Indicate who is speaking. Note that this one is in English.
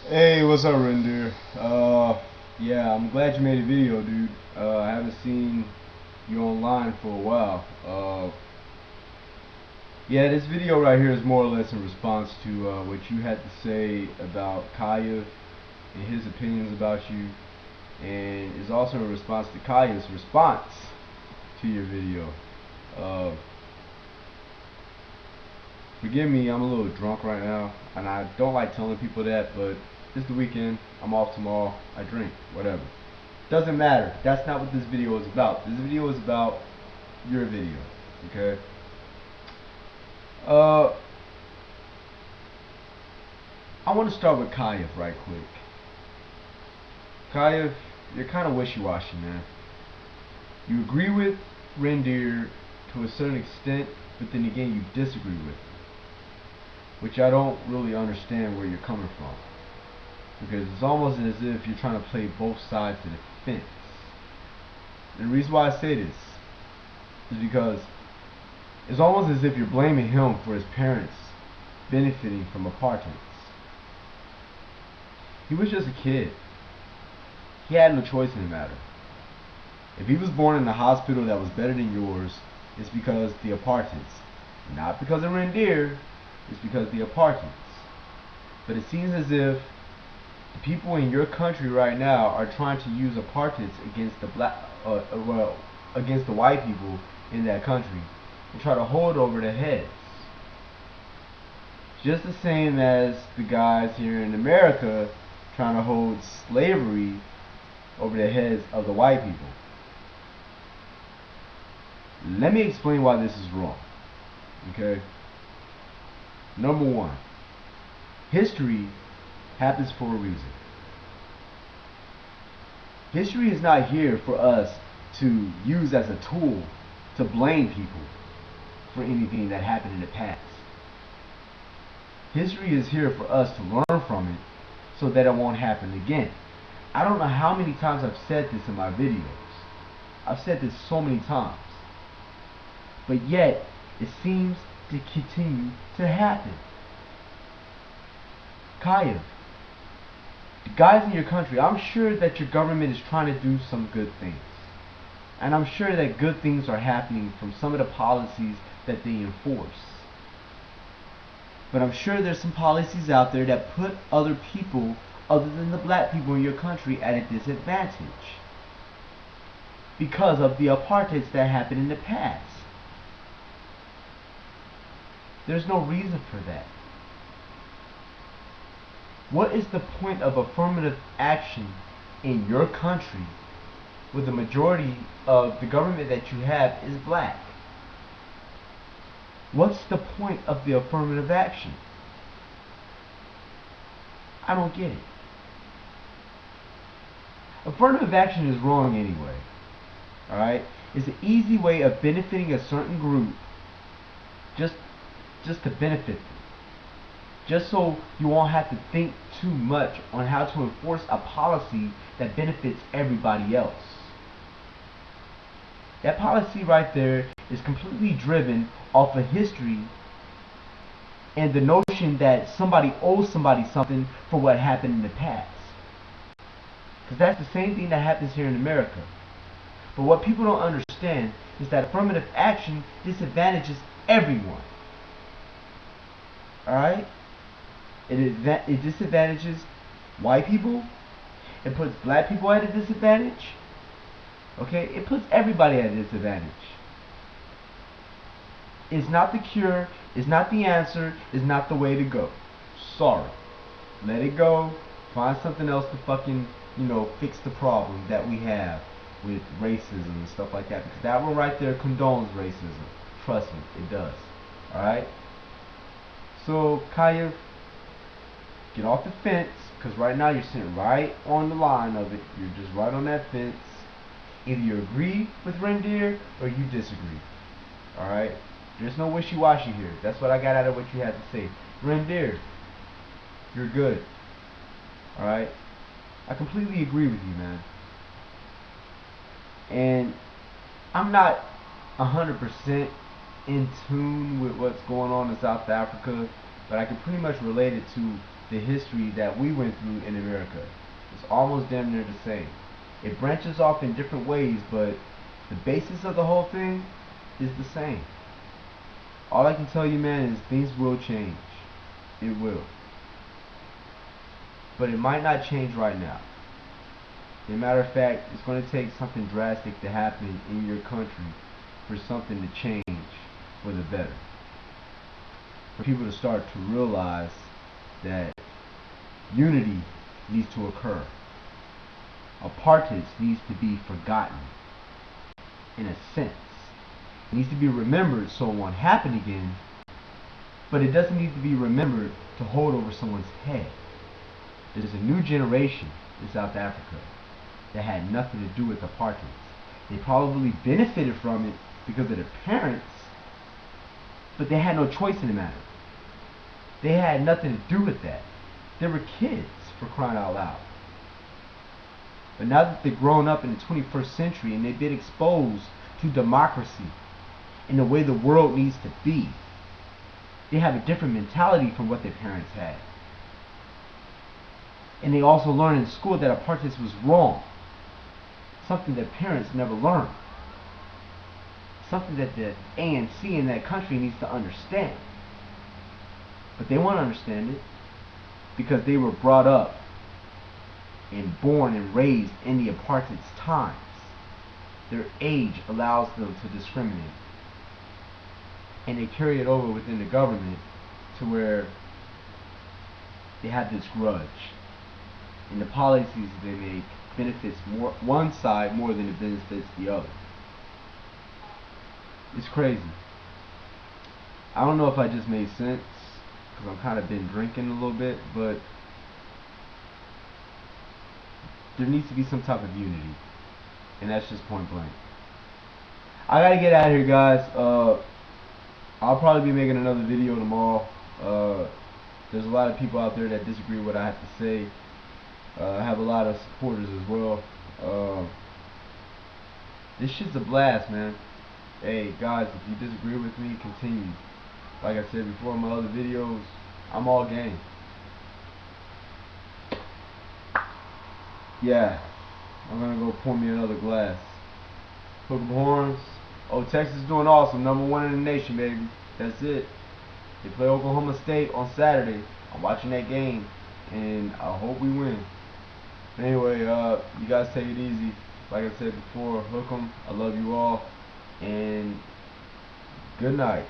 Speaker 1: Hey, what's up, Render? Yeah, I'm glad you made a video, dude. I haven't seen you online for a while. Yeah, this video right here is more or less in response to what you had to say about Khayav and his opinions about you, and is also in response to Khayav's response to your video. Uh, Forgive me, I'm a little drunk right now, and I don't like telling people that, but it's the weekend, I'm off tomorrow, I drink, whatever. Doesn't matter. That's not what this video is about. This video is about your video. Okay? Uh I want to start with Khayav right quick. Khayav, you're kinda wishy-washy, man. You agree with Reindeer to a certain extent, but then again you disagree with him. Which I don't really understand where you're coming from. Because it's almost as if you're trying to play both sides of the fence. And the reason why I say this is because it's almost as if you're blaming him for his parents benefiting from apartheid. He was just a kid. He had no choice in the matter. If he was born in a hospital that was better than yours, it's because the apartheids. Not because of Reindeer, it's because the apartheids. But it seems as if the people in your country right now are trying to use apartheids against the against the white people in that country and try to hold over their heads. Just the same as the guys here in America trying to hold slavery over the heads of the white people. Let me explain why this is wrong. Okay? Number one, history happens for a reason. History is not here for us to use as a tool to blame people for anything that happened in the past. History is here for us to learn from it so that it won't happen again. I don't know how many times I've said this in my videos. I've said this so many times. But yet, it seems to continue to happen. Khayav, the guys in your country, I'm sure that your government is trying to do some good things. And I'm sure that good things are happening from some of the policies that they enforce. But I'm sure there's some policies out there that put other people, other than the black people in your country, at a disadvantage. Because of the apartheids that happened in the past. There's no reason for that. What is the point of affirmative action in your country where the majority of the government that you have is black? What's the point of the affirmative action? I don't get it. Affirmative action is wrong anyway. Alright? It's an easy way of benefiting a certain group just to benefit them. Just so you won't have to think too much on how to enforce a policy that benefits everybody else. That policy right there is completely driven off of history and the notion that somebody owes somebody something for what happened in the past. Because that's the same thing that happens here in America. But what people don't understand is that affirmative action disadvantages everyone. Alright? It disadvantages white people. It puts black people at a disadvantage. Okay? It puts everybody at a disadvantage. It's not the cure. It's not the answer. It's not the way to go. Sorry. Let it go. Find something else to fucking, fix the problem that we have with racism and stuff like that. Because that one right there condones racism. Trust me, it does. Alright? So, Khayav, get off the fence, because right now you're sitting right on the line of it. You're just right on that fence. Either you agree with Reindeer or you disagree. Alright? There's no wishy-washy here. That's what I got out of what you had to say. Reindeer, you're good. Alright? I completely agree with you, man. And I'm not 100% in tune with what's going on in South Africa, but I can pretty much relate it to the history that we went through in America. It's almost damn near the same. It branches off in different ways, but the basis of the whole thing is the same. All I can tell you, man, is things will change. It will. But it might not change right now. As a matter of fact, it's going to take something drastic to happen in your country for something to change for the better. For people to start to realize that unity needs to occur. Apartheid needs to be forgotten, in a sense. It needs to be remembered so it won't happen again, but it doesn't need to be remembered to hold over someone's head. There's a new generation in South Africa that had nothing to do with apartheid. They probably benefited from it because of their parents, but they had no choice in the matter. They had nothing to do with that. They were kids, for crying out loud. But now that they've grown up in the 21st century and they've been exposed to democracy and the way the world needs to be, they have a different mentality from what their parents had. And they also learn in school that apartheid was wrong. Something that parents never learned. Something that the ANC in that country needs to understand. But they won't understand it because they were brought up and born and raised in the apartheid's times. Their age allows them to discriminate. And they carry it over within the government to where they have this grudge. And the policies they make benefits one side more than it benefits the other. It's crazy. I don't know if I just made sense, because I've kind of been drinking a little bit, but there needs to be some type of unity. And that's just point blank. I gotta get out of here, guys. I'll probably be making another video tomorrow. There's a lot of people out there that disagree with what I have to say. I have a lot of supporters as well. This shit's a blast, man. Hey, guys, if you disagree with me, continue. Like I said before in my other videos, I'm all game. Yeah, I'm gonna go pour me another glass. Hook 'em horns. Oh, Texas is doing awesome. #1 in the nation, baby. That's it. They play Oklahoma State on Saturday. I'm watching that game, and I hope we win. Anyway, you guys take it easy. Like I said before, hook 'em. I love you all, and good night.